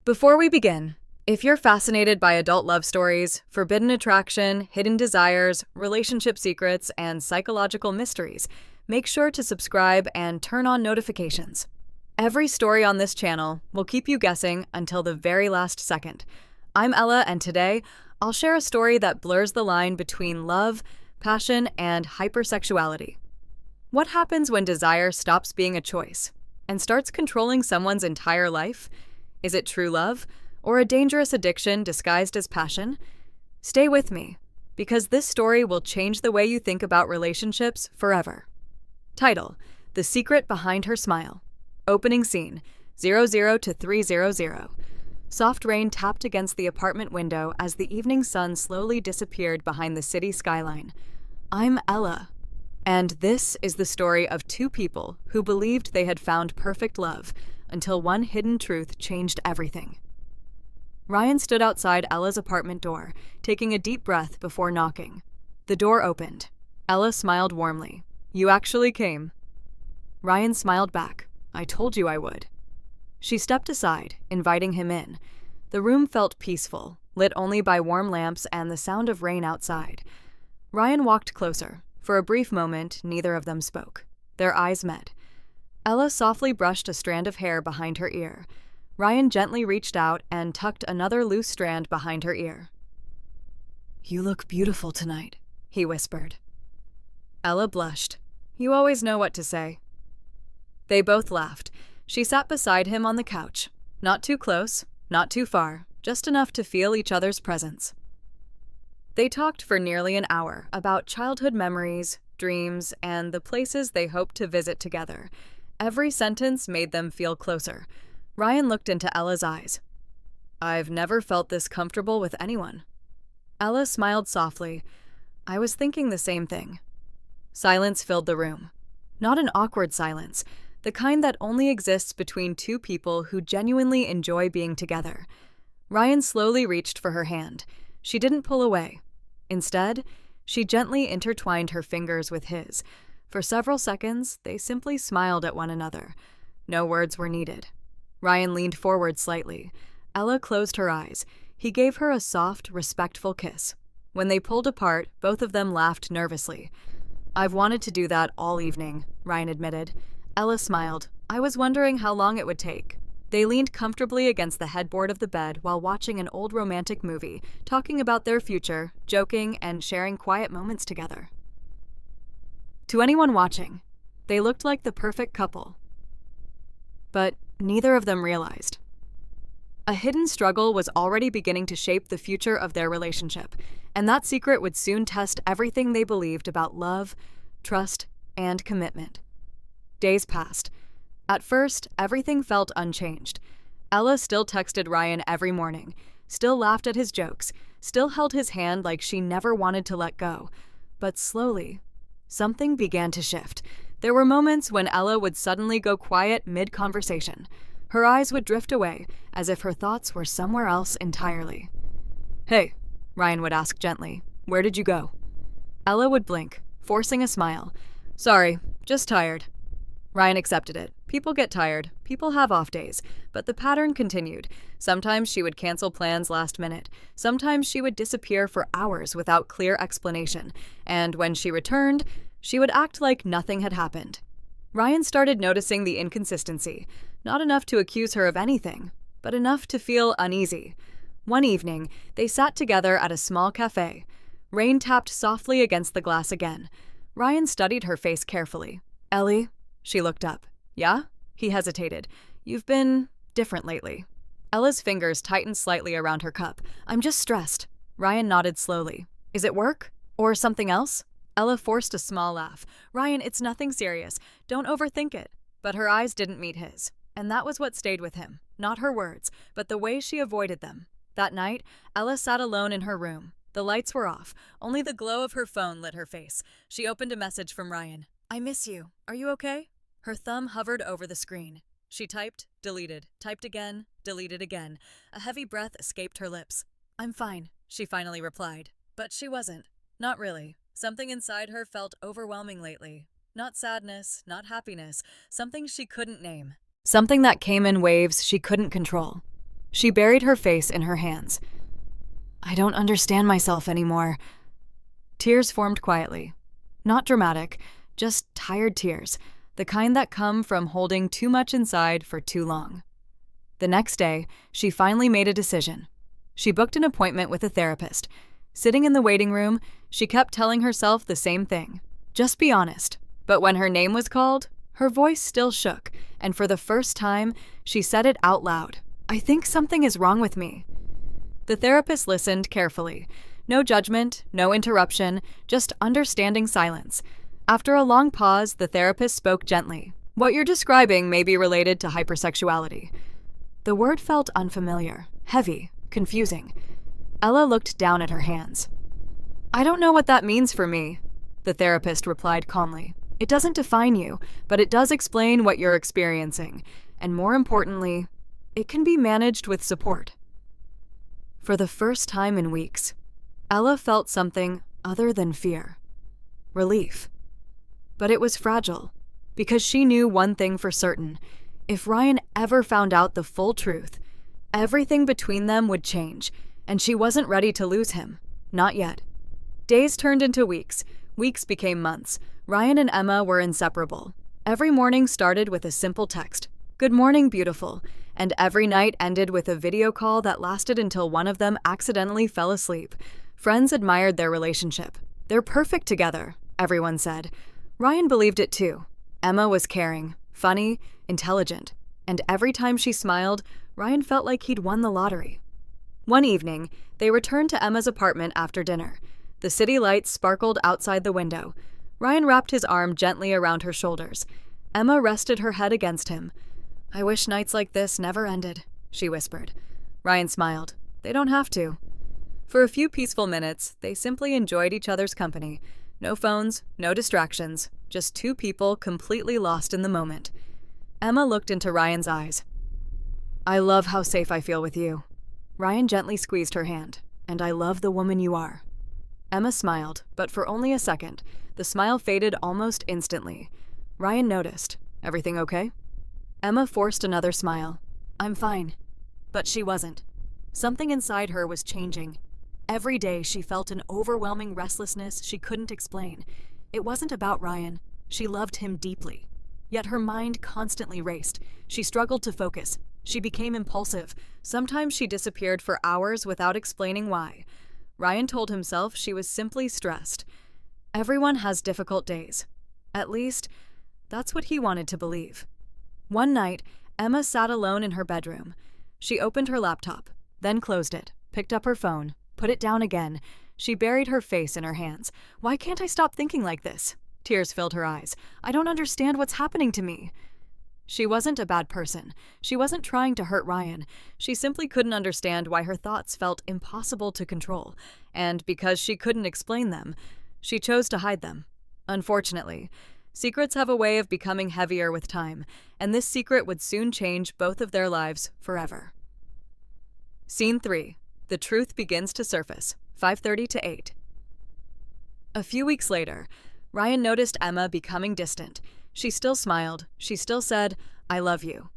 Before we begin, if you're fascinated by adult love stories, forbidden attraction, hidden desires, relationship secrets, and psychological mysteries, make sure to subscribe and turn on notifications. Every story on this channel will keep you guessing until the very last second. I'm Ella, and today I'll share a story that blurs the line between love, passion, and hypersexuality. What happens when desire stops being a choice and starts controlling someone's entire life? Is it true love, or a dangerous addiction disguised as passion? Stay with me, because this story will change the way you think about relationships forever. Title: The Secret Behind Her Smile. Opening scene: 00 to 300. Soft rain tapped against the apartment window as the evening sun slowly disappeared behind the city skyline. I'm Ella, and this is the story of two people who believed they had found perfect love until one hidden truth changed everything. Ryan stood outside Ella's apartment door, taking a deep breath before knocking. The door opened. Ella smiled warmly. "You actually came." Ryan smiled back. "I told you I would." She stepped aside, inviting him in. The room felt peaceful, lit only by warm lamps and the sound of rain outside. Ryan walked closer. For a brief moment, neither of them spoke. Their eyes met. Ella softly brushed a strand of hair behind her ear. Ryan gently reached out and tucked another loose strand behind her ear. "You look beautiful tonight," he whispered. Ella blushed. "You always know what to say." They both laughed. She sat beside him on the couch. Not too close, not too far, just enough to feel each other's presence. They talked for nearly an hour about childhood memories, dreams, and the places they hoped to visit together. Every sentence made them feel closer. Ryan looked into Ella's eyes. "I've never felt this comfortable with anyone." Ella smiled softly. "I was thinking the same thing." Silence filled the room. Not an awkward silence, the kind that only exists between two people who genuinely enjoy being together. Ryan slowly reached for her hand. She didn't pull away. Instead, she gently intertwined her fingers with his. For several seconds, they simply smiled at one another. No words were needed. Ryan leaned forward slightly. Ella closed her eyes. He gave her a soft, respectful kiss. When they pulled apart, both of them laughed nervously. "I've wanted to do that all evening," Ryan admitted. Ella smiled. "I was wondering how long it would take." They leaned comfortably against the headboard of the bed while watching an old romantic movie, talking about their future, joking, and sharing quiet moments together. To anyone watching, they looked like the perfect couple. But neither of them realized. A hidden struggle was already beginning to shape the future of their relationship, and that secret would soon test everything they believed about love, trust, and commitment. Days passed. At first, everything felt unchanged. Ella still texted Ryan every morning, still laughed at his jokes, still held his hand like she never wanted to let go. But slowly, something began to shift. There were moments when Ella would suddenly go quiet mid-conversation. Her eyes would drift away, as if her thoughts were somewhere else entirely. "Hey," Ryan would ask gently, "where did you go?" Ella would blink, forcing a smile. "Sorry, just tired." Ryan accepted it. People get tired. People have off days. But the pattern continued. Sometimes she would cancel plans last minute. Sometimes she would disappear for hours without clear explanation. And when she returned, she would act like nothing had happened. Ryan started noticing the inconsistency. Not enough to accuse her of anything, but enough to feel uneasy. One evening, they sat together at a small cafe. Rain tapped softly against the glass again. Ryan studied her face carefully. "Ellie?" She looked up. "Yeah?" He hesitated. "You've been different lately." Ella's fingers tightened slightly around her cup. "I'm just stressed." Ryan nodded slowly. "Is it work? Or something else?" Ella forced a small laugh. "Ryan, it's nothing serious. Don't overthink it." But her eyes didn't meet his. And that was what stayed with him. Not her words, but the way she avoided them. That night, Ella sat alone in her room. The lights were off. Only the glow of her phone lit her face. She opened a message from Ryan. "I miss you. Are you okay?" Her thumb hovered over the screen. She typed, deleted, typed again, deleted again. A heavy breath escaped her lips. "I'm fine," she finally replied. But she wasn't. Not really. Something inside her felt overwhelming lately. Not sadness, not happiness. Something she couldn't name. Something that came in waves she couldn't control. She buried her face in her hands. I don't understand myself anymore. Tears formed quietly. Not dramatic, just tired tears, the kind that come from holding too much inside for too long. The next day, she finally made a decision. She booked an appointment with a therapist. Sitting in the waiting room, she kept telling herself the same thing. Just be honest. But when her name was called, her voice still shook, and for the first time, she said it out loud. I think something is wrong with me. The therapist listened carefully. No judgment, no interruption, just understanding silence. After a long pause, the therapist spoke gently. What you're describing may be related to hypersexuality. The word felt unfamiliar, heavy, confusing. Ella looked down at her hands. I don't know what that means for me, the therapist replied calmly. It doesn't define you, but it does explain what you're experiencing. And more importantly, it can be managed with support. For the first time in weeks, Ella felt something other than fear. Relief. But it was fragile, because she knew one thing for certain. If Ryan ever found out the full truth, everything between them would change, and she wasn't ready to lose him. Not yet. Days turned into weeks. Weeks became months. Ryan and Emma were inseparable. Every morning started with a simple text, "Good morning, beautiful," and every night ended with a video call that lasted until one of them accidentally fell asleep. Friends admired their relationship. They're perfect together, everyone said. Ryan believed it too. Emma was caring, funny, intelligent, and every time she smiled, Ryan felt like he'd won the lottery. One evening, they returned to Emma's apartment after dinner. The city lights sparkled outside the window. Ryan wrapped his arm gently around her shoulders. Emma rested her head against him. I wish nights like this never ended, she whispered. Ryan smiled. They don't have to. For a few peaceful minutes, they simply enjoyed each other's company. No phones, no distractions, just two people completely lost in the moment. Emma looked into Ryan's eyes. I love how safe I feel with you. Ryan gently squeezed her hand. And I love the woman you are. Emma smiled, but for only a second. The smile faded almost instantly. Ryan noticed. Everything okay? Emma forced another smile. I'm fine. But she wasn't. Something inside her was changing. Every day she felt an overwhelming restlessness she couldn't explain. It wasn't about Ryan. She loved him deeply. Yet her mind constantly raced. She struggled to focus. She became impulsive. Sometimes she disappeared for hours without explaining why. Ryan told himself she was simply stressed. Everyone has difficult days. At least, that's what he wanted to believe. One night, Emma sat alone in her bedroom. She opened her laptop, then closed it, picked up her phone, put it down again. She buried her face in her hands. Why can't I stop thinking like this? Tears filled her eyes. I don't understand what's happening to me. She wasn't a bad person. She wasn't trying to hurt Ryan. She simply couldn't understand why her thoughts felt impossible to control. And because she couldn't explain them, she chose to hide them. Unfortunately, secrets have a way of becoming heavier with time, and this secret would soon change both of their lives forever. Scene 3. The truth begins to surface, 5:30 to 8. A few weeks later, Ryan noticed Emma becoming distant. She still smiled. She still said, I love you.